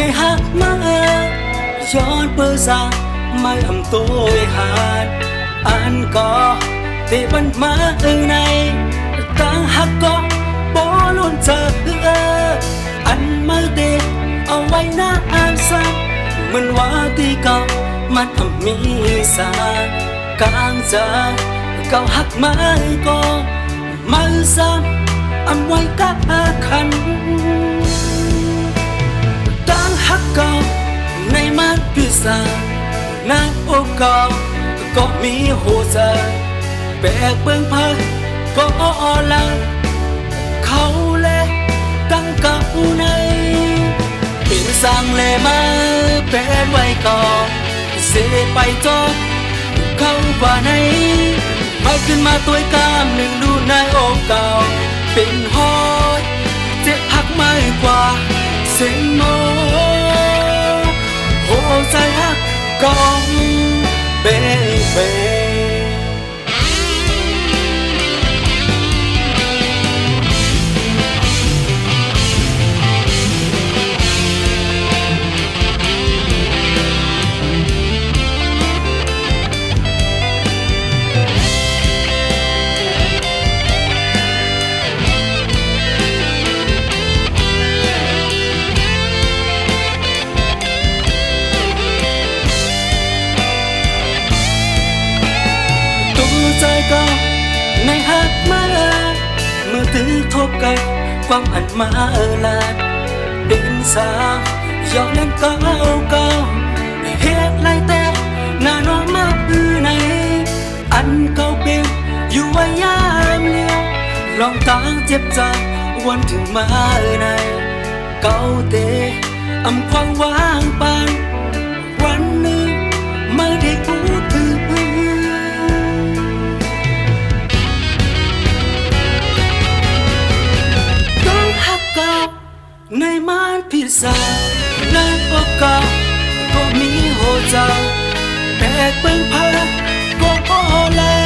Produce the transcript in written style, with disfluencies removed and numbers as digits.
ในหักมาย้อนเปิดสาไม่อำตัวหาดอันก็เตะบันมาในตั้งหักก็บ่ล้นเจออันมาเตะเอาไว้หน้าอ่านซ้ำมันว่าที่เก่ามันมีสากลางใจเก่าหักมาก็มาซ้ำอำไว้กะคันตั้งหักเก่าในมันพิษานางโอกเก่าก็มีหัวใจแบกเบื้องพักก็อ่อนละเขาแลตั้งกับในเป็นสร้างเลมาเป็นไว้ก่อนเสียไปจอเข้าว่าในมาขึ้นมาตัวกามหนึ่งดูในโอกเก่าเป็นหอยเจ็บหักไม่กว่าเสียงโมโหใจหักกองเบเบใจก็ในหักมาเมื่อถือทบกันความอันมาลาดเดินสางยอมเล่นเก่าเหตุไรแต่งานน้องมาในอันเก่าเป็นอยู่ว่ายามเลี้ยวลองตางเจ็บใจวันถึงมาในเก่าเตะอำความว่างปานวันหนึ่งมาได้พูดในม่านพิษาในโอกาสก็มีหัวใจแบกเป็นพักก็พอแล้ว